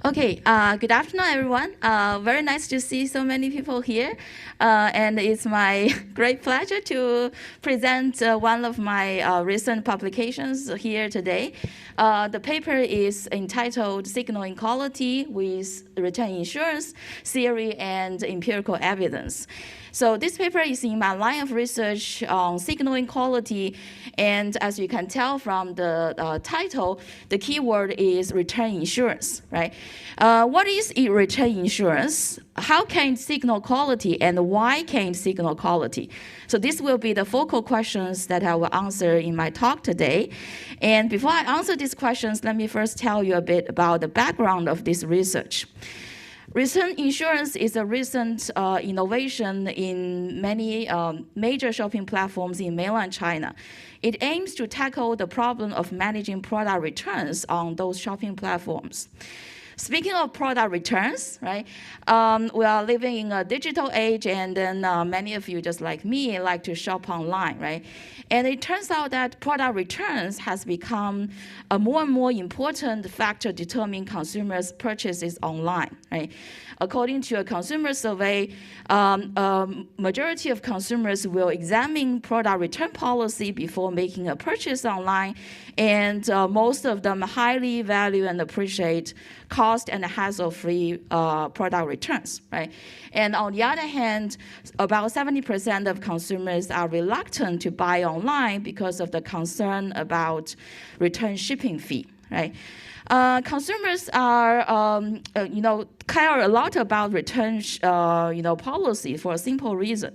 Okay, good afternoon, everyone. Very nice to see so many people here. And it's my great pleasure to present one of my recent publications here today. The paper is entitled Signal Inequality with Return Insurance Theory and Empirical Evidence. So this paper is in my line of research on signal inequality, and as you can tell from the title, the keyword is return insurance, right? What is return insurance? How can signal quality and why can signal quality? So this will be the focal questions that I will answer in my talk today. And before I answer these questions, let me first tell you a bit about the background of this research. Return insurance is a recent innovation in many major shopping platforms in mainland China. It aims to tackle the problem of managing product returns on those shopping platforms. Speaking of product returns, right, we are living in a digital age, and then many of you, just like me, like to shop online, right? And it turns out that product returns has become a more and more important factor determining consumers' purchases online, right? According to a consumer survey, majority of consumers will examine product return policy before making a purchase online, and most of them highly value and appreciate cost and hassle-free product returns, right? And on the other hand, about 70% of consumers are reluctant to buy online because of the concern about return shipping fee, right? Consumers are, care a lot about return, policy for a simple reason.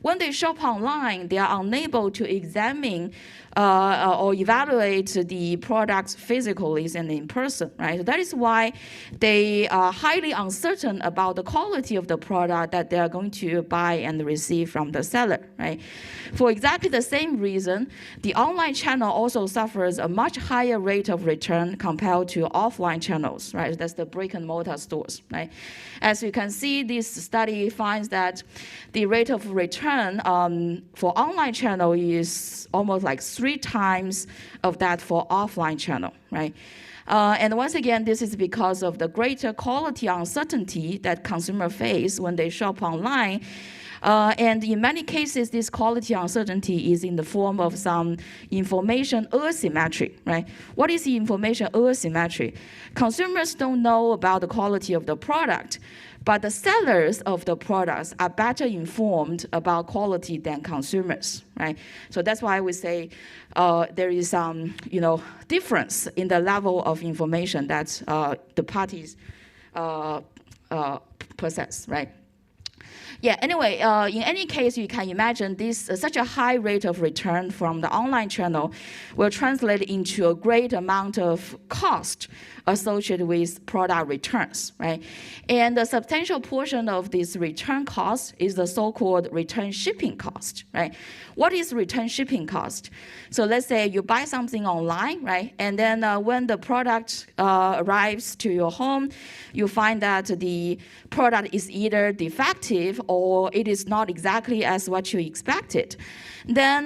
When they shop online, they are unable to examine or evaluate the products physically and in person, right? So that is why they are highly uncertain about the quality of the product that they are going to buy and receive from the seller, right? For exactly the same reason, the online channel also suffers a much higher rate of return compared to offline channels, right? That's the brick and mortar stores, right? As you can see, this study finds that the rate of return for online channel is almost like 3 times of that for offline channel, right? And once again, this is because of the greater quality uncertainty that consumers face when they shop online. And in many cases, this quality uncertainty is in the form of some information asymmetry, right? What is the information asymmetry? Consumers don't know about the quality of the product, but the sellers of the products are better informed about quality than consumers, right? So that's why we say there is some, difference in the level of information that the parties possess, right? Yeah, anyway, in any case, you can imagine this such a high rate of return from the online channel will translate into a great amount of cost associated with product returns, right? And a substantial portion of this return cost is the so-called return shipping cost, right? What is return shipping cost? So let's say you buy something online, right? And then when the product arrives to your home, you find that the product is either defective or it is not exactly as what you expected. Then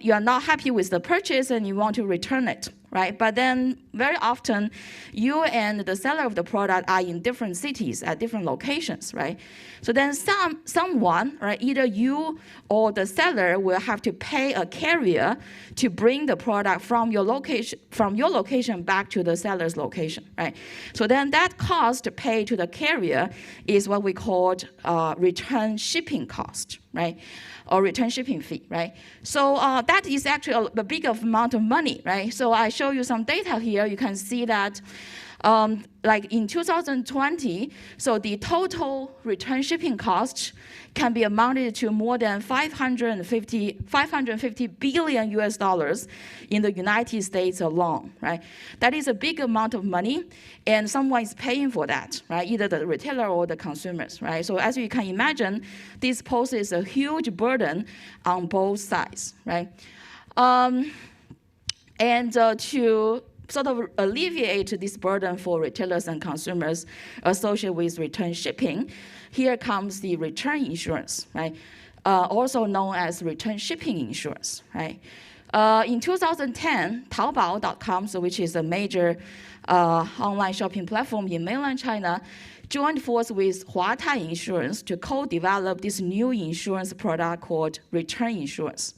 you are not happy with the purchase and you want to return it, right? But then very often you and the seller of the product are in different cities at different locations, right? So then someone, right, either you or the seller will have to pay a carrier to bring the product from your location back to the seller's location, right? So then that cost paid to the carrier is what we call return shipping cost, right? Or return shipping fee, right? So that is actually a big amount of money, right? So I show you some data here. You can see that like in 2020, so the total return shipping cost can be amounted to more than 550 billion US dollars in the United States alone, right? That is a big amount of money, and someone is paying for that, right? Either the retailer or the consumers, right? So as you can imagine, this poses a huge burden on both sides, right? To sort of alleviate this burden for retailers and consumers associated with return shipping, here comes the return insurance, right? Also known as return shipping insurance, right? In 2010, Taobao.com, which is a major online shopping platform in mainland China, joined forces with Huatai Insurance to co-develop this new insurance product called return insurance.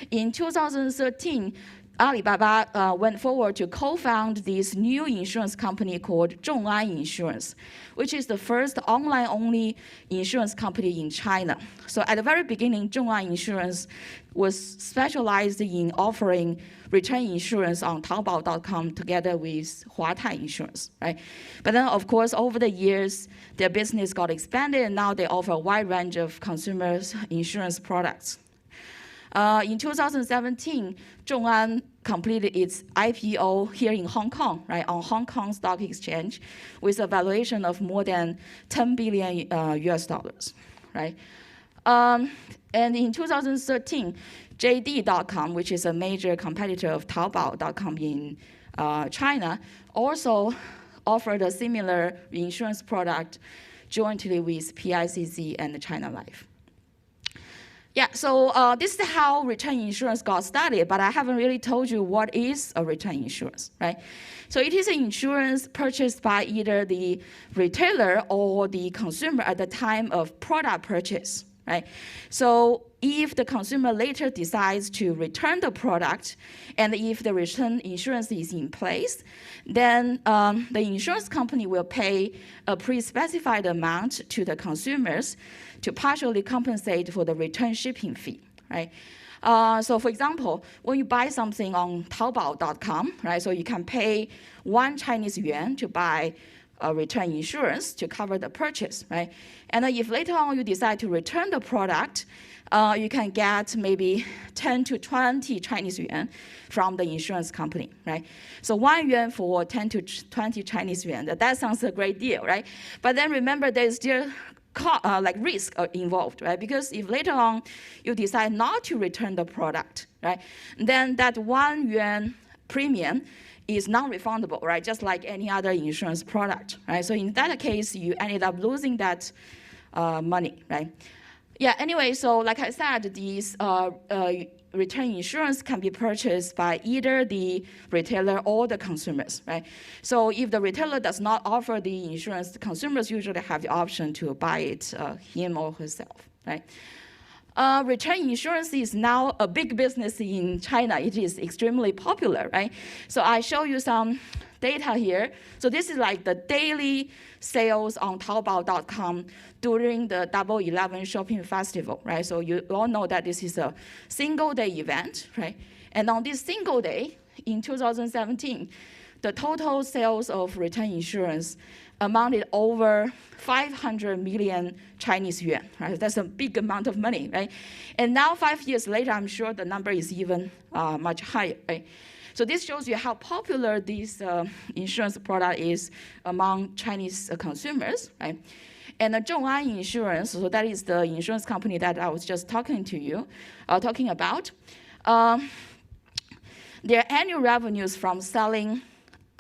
In 2013, Alibaba went forward to co-found this new insurance company called ZhongAn Insurance, which is the first online-only insurance company in China. So at the very beginning, ZhongAn Insurance was specialized in offering return insurance on Taobao.com together with Huatai Insurance, right? But then, of course, over the years, their business got expanded, and now they offer a wide range of consumers insurance products. In 2017, ZhongAn completed its IPO here in Hong Kong, right, on Hong Kong Stock Exchange, with a valuation of more than 10 billion US dollars, right? And in 2013, JD.com, which is a major competitor of Taobao.com in China, also offered a similar insurance product jointly with PICC and China Life. Yeah, so this is how return insurance got started, but I haven't really told you what is a return insurance, right? So it is an insurance purchased by either the retailer or the consumer at the time of product purchase, right? So if the consumer later decides to return the product, and if the return insurance is in place, then the insurance company will pay a pre-specified amount to the consumers to partially compensate for the return shipping fee, right? So for example, when you buy something on Taobao.com, right, so you can pay 1 Chinese yuan to buy a return insurance to cover the purchase, right? And if later on you decide to return the product, you can get maybe 10 to 20 Chinese yuan from the insurance company, right? So 1 yuan for 10 to 20 Chinese yuan, that sounds a great deal, right? But then remember, there's still like risk involved, right? Because if later on you decide not to return the product, right, then that 1 yuan premium is non-refundable, right? Just like any other insurance product, right? So in that case, you ended up losing that money, right? Yeah, anyway, so like I said, these return insurance can be purchased by either the retailer or the consumers, right? So if the retailer does not offer the insurance, the consumers usually have the option to buy it him or herself, right? Return insurance is now a big business in China. It is extremely popular, right? So I show you some data here. So this is like the daily sales on Taobao.com during the Double 11 shopping festival, right? So you all know that this is a single day event, right? And on this single day in 2017, the total sales of return insurance amounted over 500 million Chinese yuan, right? That's a big amount of money, right? And now 5 years later, I'm sure the number is even much higher, right? So this shows you how popular this insurance product is among Chinese consumers, right? And ZhongAn Insurance, so that is the insurance company that I was just talking about. Their annual revenues from selling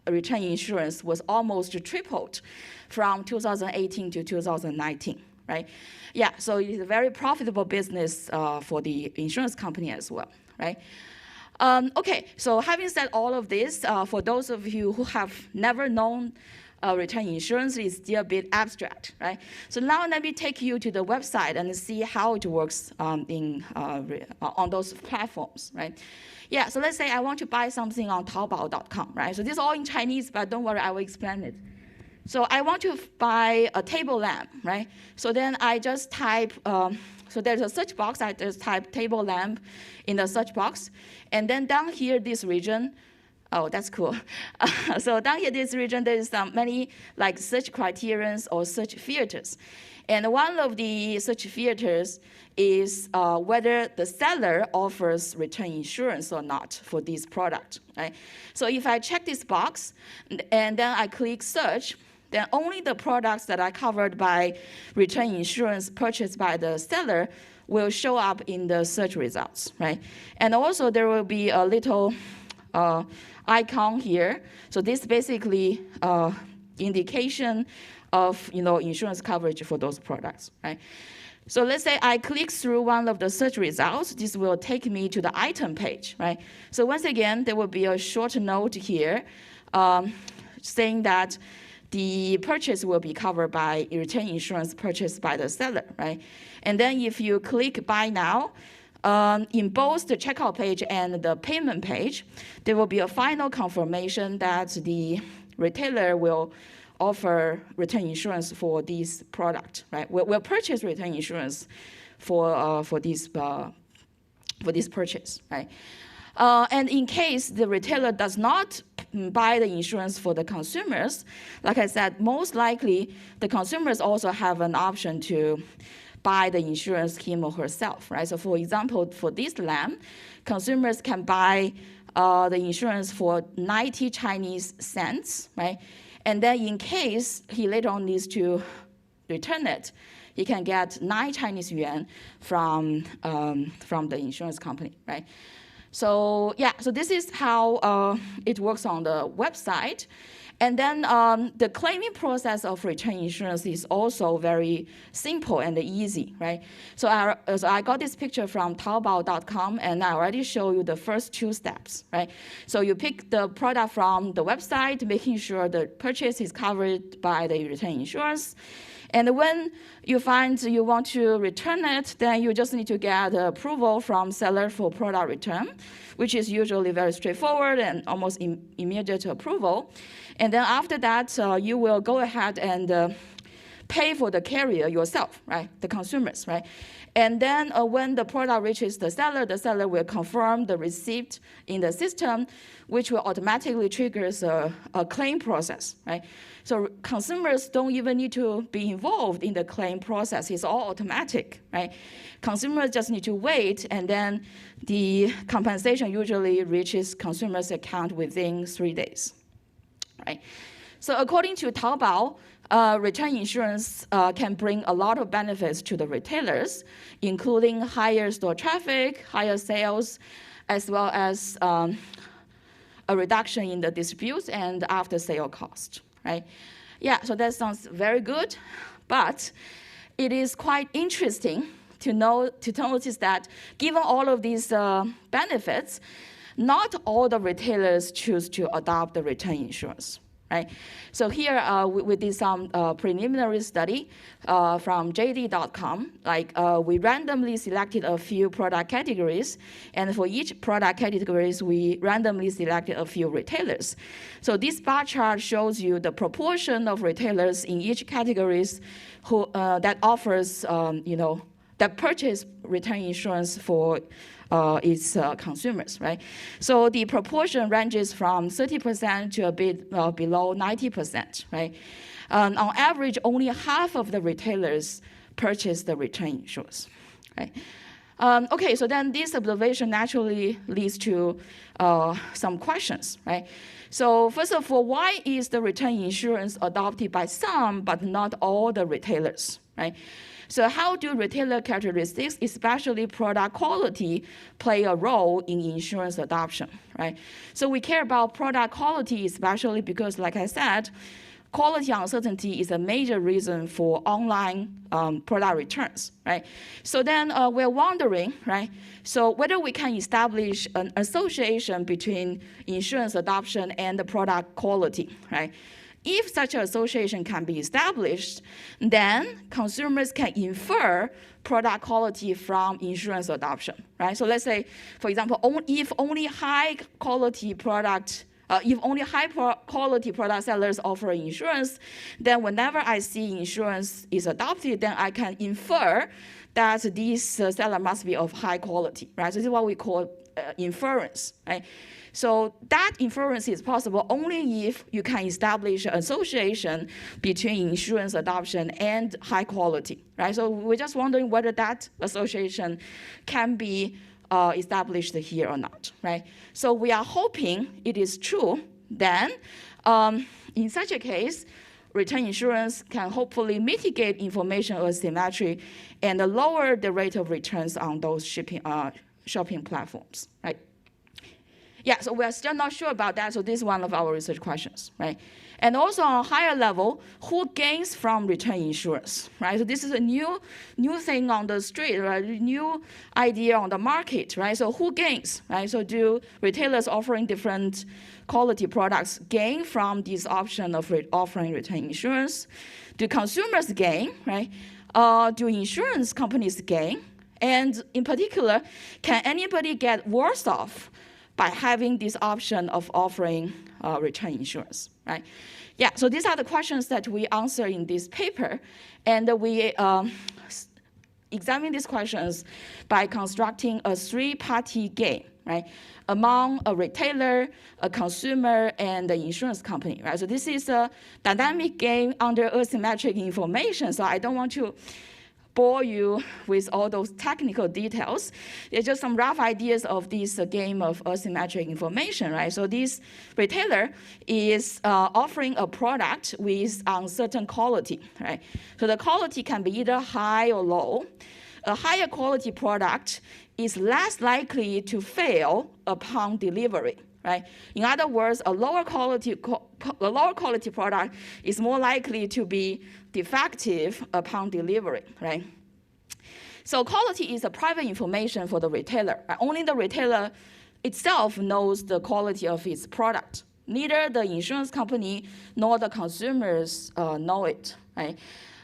return insurance was almost tripled from 2018 to 2019, right? Yeah, so it is a very profitable business for the insurance company as well, right? Okay, so having said all of this, for those of you who have never known return insurance, is still a bit abstract, right? So now let me take you to the website and see how it works on those platforms, right? Yeah, so let's say I want to buy something on Taobao.com, right? So this is all in Chinese, but don't worry, I will explain it. So I want to buy a table lamp, right? So then I just type, so there's a search box, I just type table lamp in the search box. And then down here, this region, oh, that's cool. So down here, this region, there's many like search criterions or search filters. And one of the search filters is whether the seller offers return insurance or not for this product, right? So if I check this box and then I click search, then only the products that are covered by return insurance purchased by the seller will show up in the search results, right? And also there will be a little icon here. So this basically indication of insurance coverage for those products, right? So let's say I click through one of the search results. This will take me to the item page, right? So once again, there will be a short note here saying that the purchase will be covered by return insurance purchased by the seller, right? And then if you click Buy Now, in both the checkout page and the payment page, there will be a final confirmation that the retailer will offer return insurance for this product, right? We'll purchase return insurance for this purchase, right? And in case the retailer does not buy the insurance for the consumers, like I said, most likely the consumers also have an option to buy the insurance him or herself, right? So for example, for this lamb, consumers can buy the insurance for 90 Chinese cents, right? And then in case he later on needs to return it, he can get 9 Chinese yuan from the insurance company, right? So yeah, so this is how it works on the website. And then the claiming process of return insurance is also very simple and easy, right? So I got this picture from Taobao.com, and I already show you the first 2 steps, right? So you pick the product from the website, making sure the purchase is covered by the return insurance. And when you find you want to return it, then you just need to get approval from seller for product return, which is usually very straightforward and almost immediate approval. And then after that, you will go ahead and pay for the carrier yourself, right? The consumers, right? And then when the product reaches the seller will confirm the receipt in the system, which will automatically trigger a claim process, right? So consumers don't even need to be involved in the claim process. It's all automatic, right? Consumers just need to wait, and then the compensation usually reaches consumers' account within 3 days, right? So according to Taobao, return insurance can bring a lot of benefits to the retailers, including higher store traffic, higher sales, as well as a reduction in the disputes and after-sale cost, right? Yeah, so that sounds very good, but it is quite interesting to notice that given all of these benefits, not all the retailers choose to adopt the return insurance, right? So here we did some preliminary study from JD.com. We randomly selected a few product categories, and for each product categories, we randomly selected a few retailers. So this bar chart shows you the proportion of retailers in each categories who that offers, that purchase return insurance for its consumers, right? So the proportion ranges from 30% to a bit below 90%, right? On average, only half of the retailers purchase the return insurance, right? Okay, so then this observation naturally leads to some questions, right? So first of all, why is the return insurance adopted by some but not all the retailers, right? So how do retailer characteristics, especially product quality, play a role in insurance adoption, right? So we care about product quality, especially because, like I said, quality uncertainty is a major reason for online product returns, right? So then we're wondering, right, so whether we can establish an association between insurance adoption and the product quality, right? If such an association can be established, then consumers can infer product quality from insurance adoption, right? So let's say, for example, if only high quality product sellers offer insurance, then whenever I see insurance is adopted, then I can infer that this seller must be of high quality, right? So this is what we call inference, right? So that inference is possible only if you can establish an association between insurance adoption and high quality, right? So we're just wondering whether that association can be established here or not, right? So we are hoping it is true. Then, in such a case, return insurance can hopefully mitigate information asymmetry and lower the rate of returns on those shopping platforms, right? Yeah, so we're still not sure about that, so this is one of our research questions, right? And also on a higher level, who gains from return insurance, right? So this is a new thing on the street, right? New idea on the market, right? So who gains, right? So do retailers offering different quality products gain from this option of offering return insurance? Do consumers gain, right? Do insurance companies gain? And in particular, can anybody get worse off by having this option of offering return insurance, right? Yeah, so these are the questions that we answer in this paper, and we examine these questions by constructing a three-party game, right, among a retailer, a consumer, and the insurance company, right? So this is a dynamic game under asymmetric information, so I don't want to bore you with all those technical details. It's just some rough ideas of this game of asymmetric information, right? So this retailer is offering a product with uncertain quality, right? So the quality can be either high or low. A higher quality product is less likely to fail upon delivery, right? In other words, a lower quality product is more likely to be defective upon delivery, right? So quality is a private information for the retailer. Right? Only the retailer itself knows the quality of its product. Neither the insurance company nor the consumers know it, right?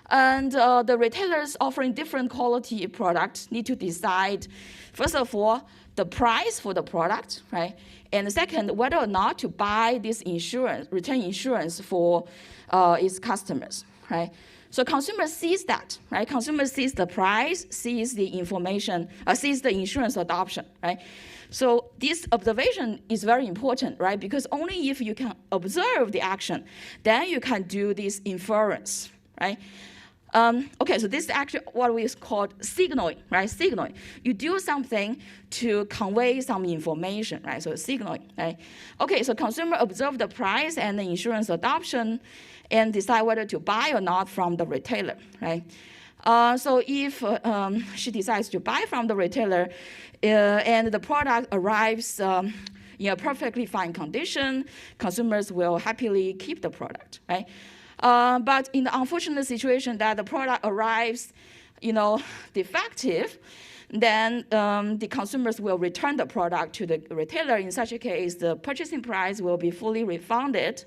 And the retailers offering different quality products need to decide, first of all, the price for the product, right? And second, whether or not to buy this insurance, return insurance for its customers, right? So consumer sees that, right? Consumer sees the price, sees the information, sees the insurance adoption, right? So this observation is very important, right? Because only if you can observe the action, then you can do this inference, right? Okay, so this is actually what we call signaling, right? Signaling. You do something to convey some information, right? So signaling, right? Okay, so consumer observe the price and the insurance adoption and decide whether to buy or not from the retailer, right? So if she decides to buy from the retailer and the product arrives in a perfectly fine condition, consumers will happily keep the product, right? But in the unfortunate situation that the product arrives, defective, then the consumers will return the product to the retailer. In such a case, the purchasing price will be fully refunded,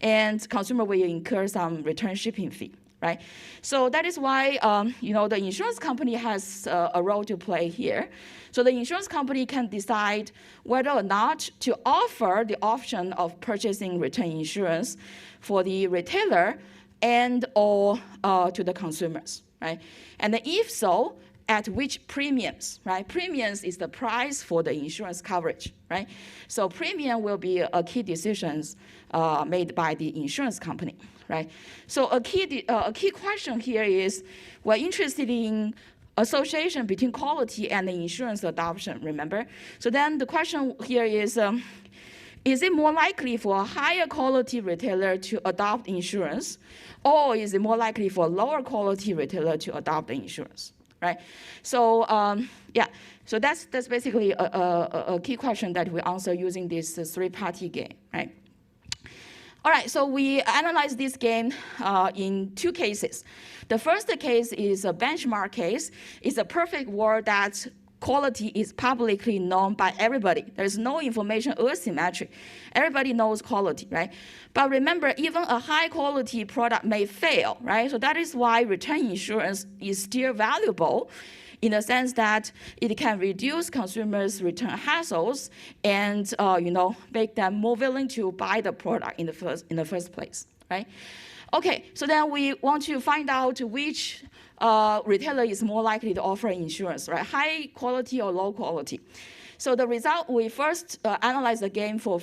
and consumer will incur some return shipping fee, right? So that is why, the insurance company has a role to play here. So the insurance company can decide whether or not to offer the option of purchasing return insurance for the retailer and or to the consumers, right? And if so, at which premiums, right? Premiums is the price for the insurance coverage, right? So premium will be a key decisions made by the insurance company, right? So a key question here is, we're interested in association between quality and the insurance adoption, remember? So then the question here is it more likely for a higher quality retailer to adopt insurance, or is it more likely for a lower quality retailer to adopt the insurance, right? So so that's basically a key question that we answer using this three-party game, right? All right, so we analyzed this game in two cases. The first case is a benchmark case. It's a perfect world that quality is publicly known by everybody. There's no information asymmetric. Everybody knows quality, right? But remember, even a high quality product may fail, right? So that is why return insurance is still valuable in the sense that it can reduce consumers' return hassles and make them more willing to buy the product in the first place, right? Okay, so then we want to find out which retailer is more likely to offer insurance, right? High quality or low quality. So the result, we first analyze the game for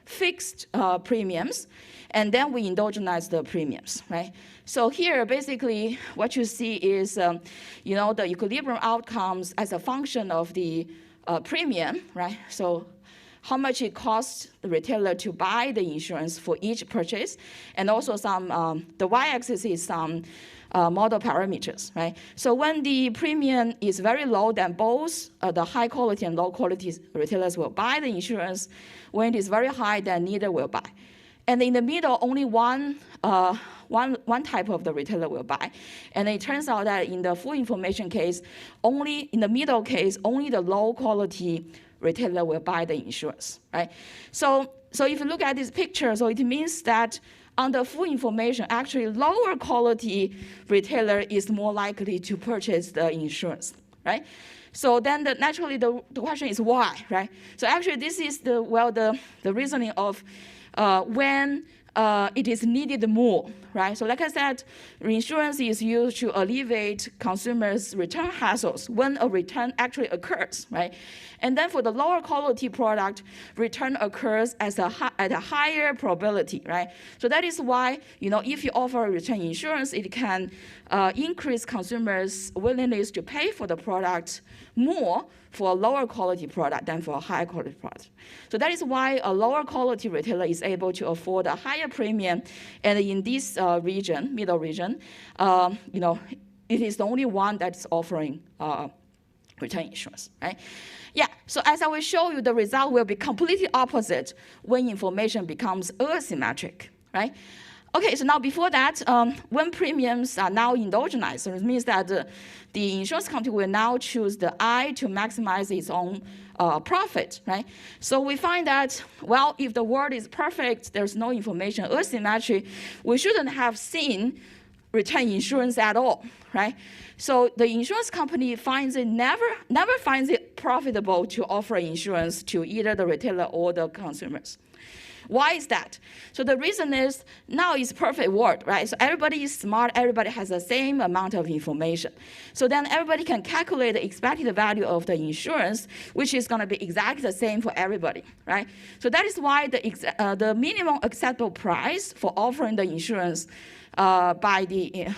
fixed premiums, and then we endogenize the premiums, right? So here, basically, what you see is, the equilibrium outcomes as a function of the premium, right? So how much it costs the retailer to buy the insurance for each purchase, and also some, the y-axis is some model parameters, right? So when the premium is very low, then both the high quality and low quality retailers will buy the insurance. When it is very high, then neither will buy. And in the middle, only one type of the retailer will buy. And it turns out that in the full information case, only in the middle case, only the low quality retailer will buy the insurance, right? So if you look at this picture, so it means that on the full information, actually lower quality retailer is more likely to purchase the insurance, right? So then naturally the question is why, right? So actually this is the reasoning of when it is needed more, right? So like I said, reinsurance is used to alleviate consumers' return hassles when a return actually occurs, right? And then for the lower quality product, return occurs at a higher probability, right? So that is why, if you offer a return insurance, it can increase consumers' willingness to pay for the product more for a lower quality product than for a higher quality product. So that is why a lower quality retailer is able to afford a higher premium. And in this region, middle region, it is the only one that's offering return insurance, right? Yeah, so as I will show you, the result will be completely opposite when information becomes asymmetric, right? Okay, so now before that, when premiums are now endogenized, so it means that the insurance company will now choose the I to maximize its own profit, right? So we find that, well, if the world is perfect, there's no information asymmetry, we shouldn't have seen return insurance at all, right? So the insurance company never finds it profitable to offer insurance to either the retailer or the consumers. Why is that? So the reason is now it's perfect world, right? So everybody is smart, everybody has the same amount of information. So then everybody can calculate the expected value of the insurance, which is going to be exactly the same for everybody, right? So that is why the minimum acceptable price for offering the insurance by the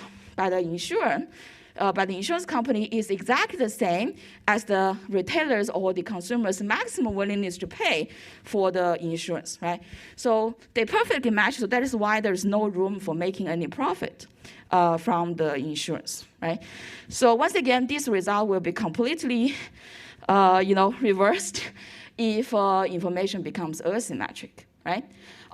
insurance company is exactly the same as the retailers or the consumers' maximum willingness to pay for the insurance, right? So they perfectly match, so that is why there's no room for making any profit from the insurance, right? So once again, this result will be completely, reversed if information becomes asymmetric, right?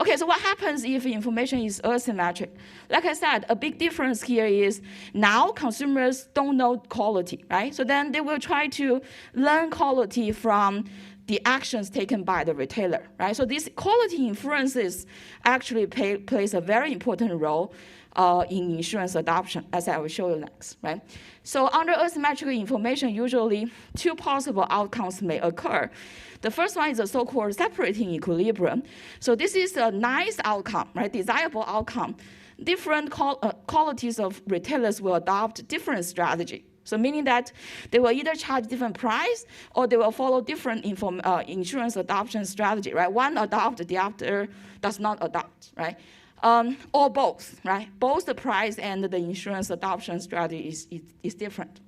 Okay, so what happens if information is asymmetric? Like I said, a big difference here is now consumers don't know quality, right? So then they will try to learn quality from the actions taken by the retailer, right? So these quality inferences actually plays a very important role in insurance adoption, as I will show you next, right? So under asymmetric information, usually two possible outcomes may occur. The first one is a so-called separating equilibrium. So this is a nice outcome, right? Desirable outcome. Different qualities of retailers will adopt different strategy. So meaning that they will either charge different price or they will follow different insurance adoption strategy, right? One adopt, the other does not adopt, right? Or both, right? Both the price and the insurance adoption strategy is different.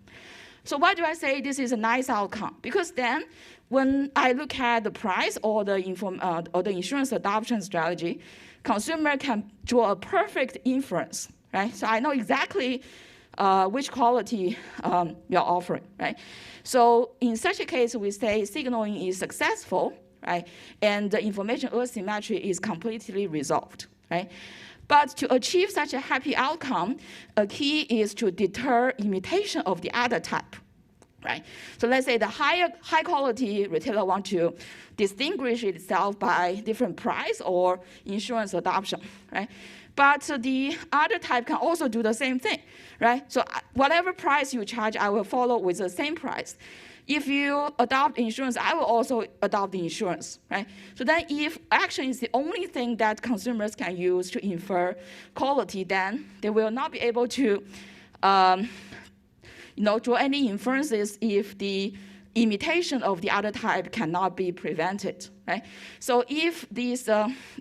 So why do I say this is a nice outcome? Because then when I look at the price or the insurance adoption strategy, consumer can draw a perfect inference, right? So I know exactly which quality you're offering, right? So in such a case, we say signaling is successful, right? And the information asymmetry is completely resolved, right? But to achieve such a happy outcome, a key is to deter imitation of the other type, right? So let's say the high quality retailer want to distinguish itself by different price or insurance adoption, right? But the other type can also do the same thing, right? So whatever price you charge, I will follow with the same price. If you adopt insurance, I will also adopt the insurance, right? So then if action is the only thing that consumers can use to infer quality, then they will not be able to draw any inferences if the imitation of the other type cannot be prevented, right? So if this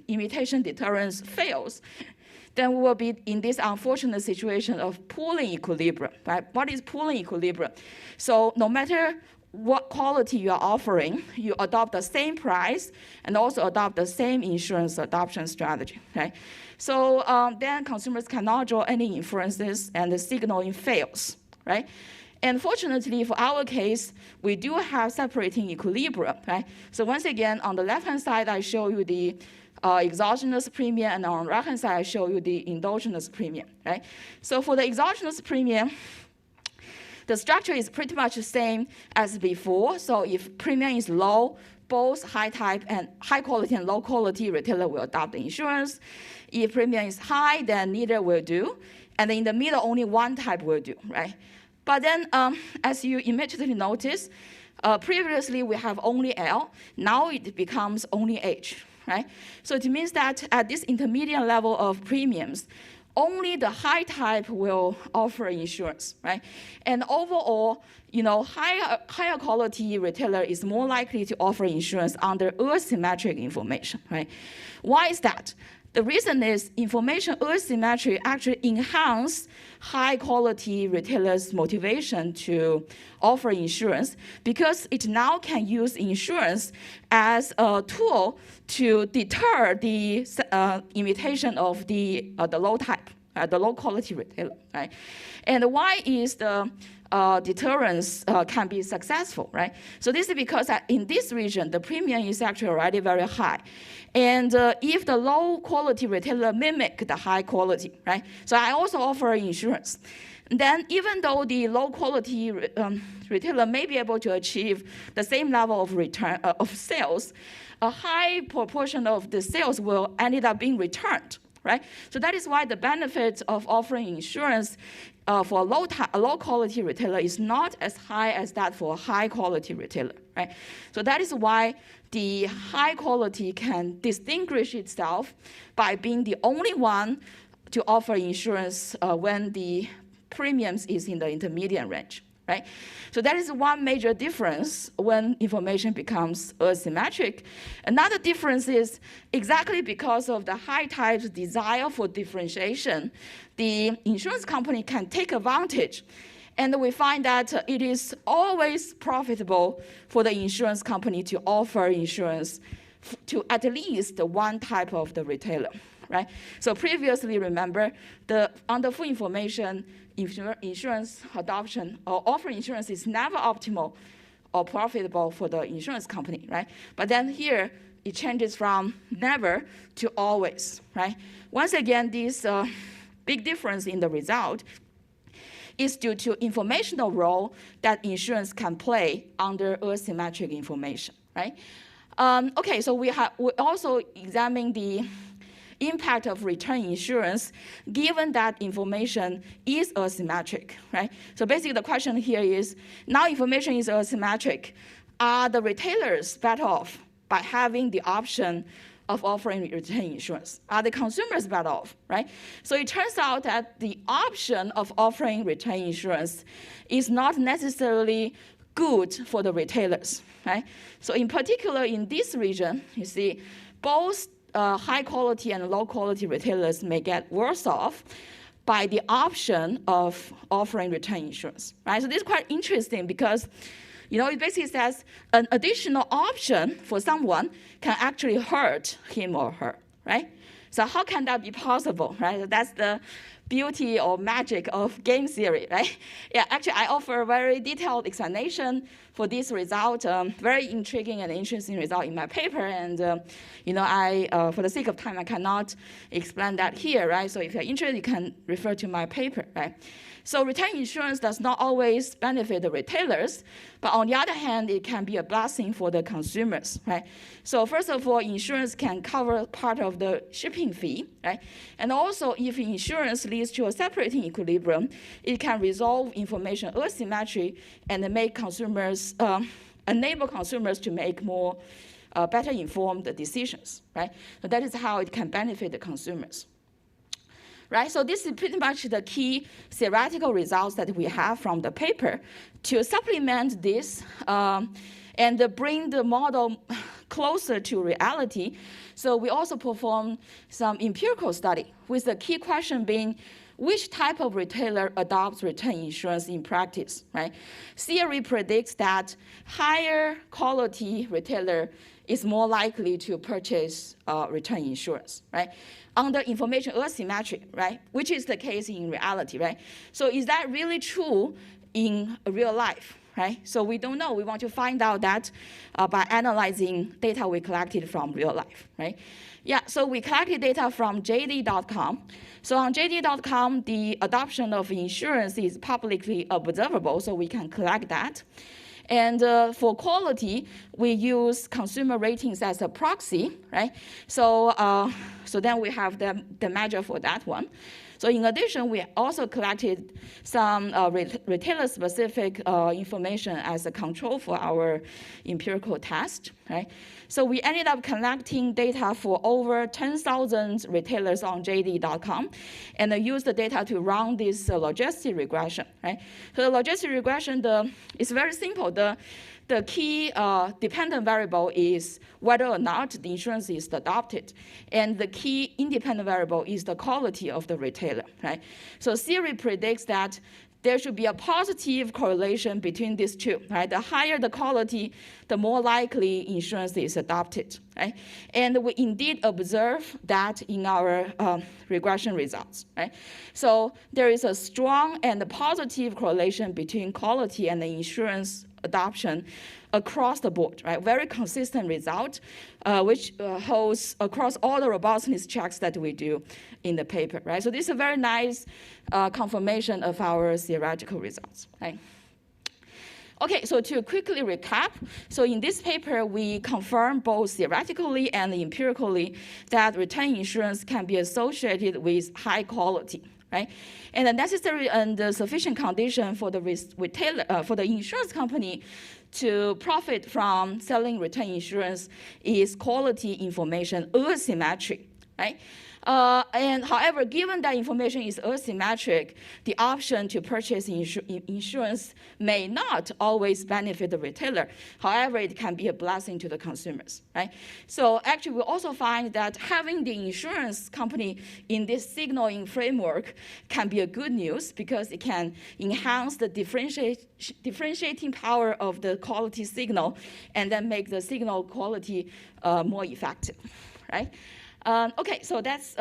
imitation deterrence fails, then we will be in this unfortunate situation of pooling equilibrium, right? What is pooling equilibrium? So no matter what quality you are offering, you adopt the same price and also adopt the same insurance adoption strategy, right? So then consumers cannot draw any inferences and the signaling fails, right? And fortunately, for our case, we do have separating equilibrium, right? So once again, on the left-hand side, I show you the exogenous premium, and on the right-hand side, I show you the endogenous premium, right? So for the exogenous premium, the structure is pretty much the same as before. So if premium is low, both high type and high quality and low quality retailer will adopt the insurance. If premium is high, then neither will do. And in the middle, only one type will do, right? But then, as you immediately notice, previously we have only L. Now it becomes only H, right? So it means that at this intermediate level of premiums, only the high type will offer insurance, right? And overall, higher quality retailer is more likely to offer insurance under asymmetric information, right? Why is that? The reason is information asymmetry actually enhance high quality retailers' motivation to offer insurance because it now can use insurance as a tool to deter the imitation of the low type, the low quality retailer, right? And why is the deterrence can be successful, right? So this is because in this region, the premium is actually already very high. And if the low quality retailer mimic the high quality, right? So I also offer insurance. Then even though the low quality retailer may be able to achieve the same level of return of sales, a high proportion of the sales will end up being returned, right? So that is why the benefit of offering insurance for a low quality retailer is not as high as that for a high quality retailer, right? So that is why the high quality can distinguish itself by being the only one to offer insurance when the premiums is in the intermediate range, right? So that is one major difference when information becomes asymmetric. Another difference is exactly because of the high type's desire for differentiation, the insurance company can take advantage. And we find that it is always profitable for the insurance company to offer insurance to at least one type of the retailer, right? So previously, remember, under full information, insurance adoption or offer insurance is never optimal or profitable for the insurance company, right? But then here, it changes from never to always, right? Once again, this big difference in the result is due to informational role that insurance can play under asymmetric information, right? Okay, so we also examine the impact of return insurance given that information is asymmetric, right? So basically the question here is, now information is asymmetric, are the retailers better off by having the option of offering return insurance? Are the consumers better off, right? So it turns out that the option of offering return insurance is not necessarily good for the retailers, right? So in particular, in this region, you see, both high quality and low quality retailers may get worse off by the option of offering return insurance, right? So this is quite interesting because it basically says an additional option for someone can actually hurt him or her, right? So how can that be possible, right? That's the beauty or magic of game theory, right? Yeah, actually, I offer a very detailed explanation for this result, very intriguing and interesting result in my paper. And, for the sake of time, I cannot explain that here, right? So if you're interested, you can refer to my paper, right? So return insurance does not always benefit the retailers, but on the other hand, it can be a blessing for the consumers, right? So first of all, insurance can cover part of the shipping fee, right? And also, if insurance leads to a separating equilibrium, it can resolve information asymmetry and make consumers, enable consumers to make more better informed decisions, right? So that is how it can benefit the consumers. Right, so this is pretty much the key theoretical results that we have from the paper. To supplement this and bring the model closer to reality, so we also perform some empirical study with the key question being, which type of retailer adopts return insurance in practice, right? Theory predicts that higher quality retailer is more likely to purchase return insurance, right? Under information asymmetry, right? Which is the case in reality, right? So is that really true in real life, right? So we don't know. We want to find out that by analyzing data we collected from real life, right? Yeah, so we collected data from JD.com. So on JD.com, the adoption of insurance is publicly observable, so we can collect that. And for quality, we use consumer ratings as a proxy, right? So, so then we have the measure for that one. So in addition, we also collected some retailer-specific information as a control for our empirical test, right? So we ended up collecting data for over 10,000 retailers on JD.com, and used the data to run this logistic regression, right? So the logistic regression is very simple. The key dependent variable is whether or not the insurance is adopted. And the key independent variable is the quality of the retailer, right? So theory predicts that there should be a positive correlation between these two, right? The higher the quality, the more likely insurance is adopted, right? And we indeed observe that in our regression results, right? So there is a strong and positive correlation between quality and the insurance adoption across the board, right? Very consistent result, which holds across all the robustness checks that we do in the paper, right? So this is a very nice confirmation of our theoretical results, right? Okay, so to quickly recap, so in this paper, we confirm both theoretically and empirically that return insurance can be associated with high quality, right? And the necessary and the sufficient condition for the retailer, for the insurance company to profit from selling return insurance is quality information asymmetric, right? And however, given that information is asymmetric, the option to purchase insurance may not always benefit the retailer. However, it can be a blessing to the consumers, right? So actually, we also find that having the insurance company in this signaling framework can be a good news because it can enhance the differentiating power of the quality signal and then make the signal quality more effective, right? Okay, so that's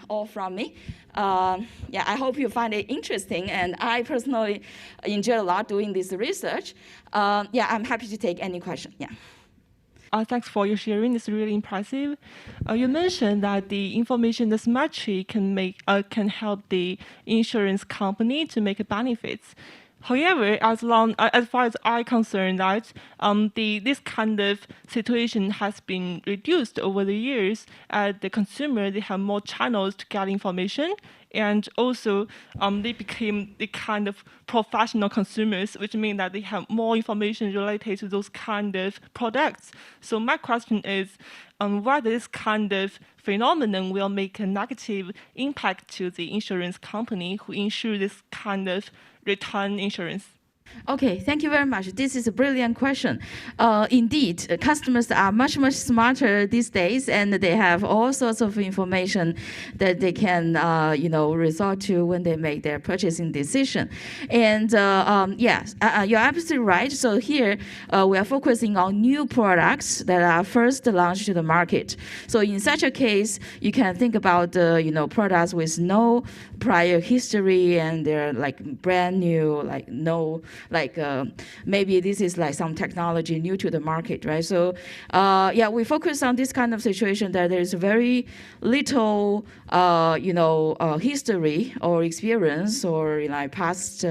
all from me. Yeah, I hope you find it interesting, and I personally enjoy a lot doing this research. Yeah, I'm happy to take any question. Yeah. Thanks for your sharing. It's really impressive. You mentioned that the information asymmetry can help the insurance company to make benefits. However, as far as I'm concerned, that this kind of situation has been reduced over the years. The consumer, they have more channels to get information, and also they became the kind of professional consumers, which means that they have more information related to those kind of products. So my question is, whether this kind of phenomenon will make a negative impact to the insurance company who insure this kind of return insurance. Okay, thank you very much. This is a brilliant question. Indeed, customers are much smarter these days, and they have all sorts of information that they can, resort to when they make their purchasing decision. And yes, you're absolutely right. So here we are focusing on new products that are first launched to the market. So in such a case, you can think about products with no prior history, and they're like brand new, maybe this is like some technology new to the market, right? So yeah, we focus on this kind of situation that there's very little, history or experience or past,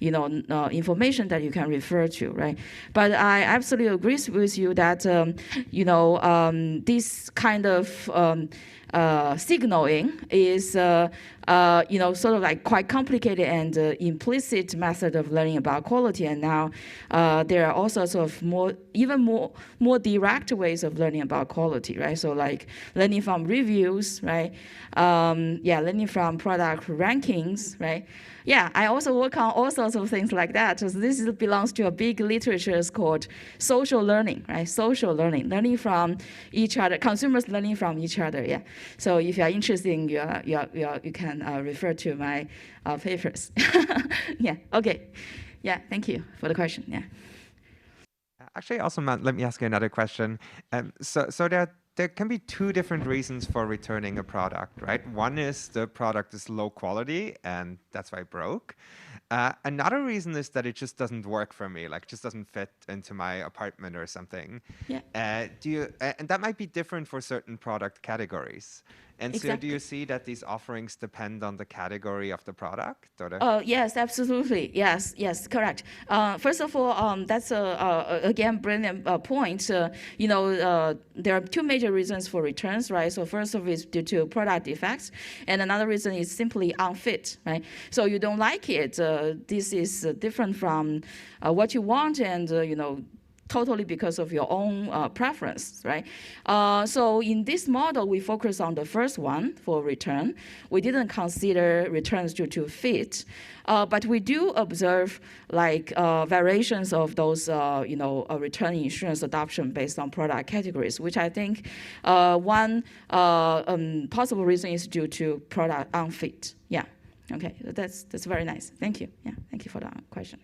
information that you can refer to, right? But I absolutely agree with you that, this kind of signaling is, sort of like quite complicated and implicit method of learning about quality. And now there are all sorts of even more direct ways of learning about quality, right? So like learning from reviews, right? Learning from product rankings, right? Yeah, I also work on all sorts of things like that. So this belongs to a big literature called social learning, right? Social learning from each other, consumers learning from each other. Yeah. So if you are interested, you can can refer to my papers. Yeah, okay. Yeah, thank you for the question, yeah. Actually, also, Matt, let me ask you another question. So there can be two different reasons for returning a product, right? One is the product is low quality and that's why it broke. Another reason is that it just doesn't work for me, like just doesn't fit into my apartment or something. Yeah. And that might be different for certain product categories. And so Exactly. do you see that these offerings depend on the category of the product? Or the Yes, absolutely. Yes, correct. First of all, that's again brilliant point. There are two major reasons for returns, right? So first of it is due to product defects, and another reason is simply unfit, right? So you don't like it. This is different from what you want, and totally because of your own preference, right? So in this model, we focus on the first one for return. We didn't consider returns due to fit, but we do observe like variations of those, return insurance adoption based on product categories, which I think one possible reason is due to product unfit. Yeah. Okay, that's very nice. Thank you. Yeah, thank you for the question.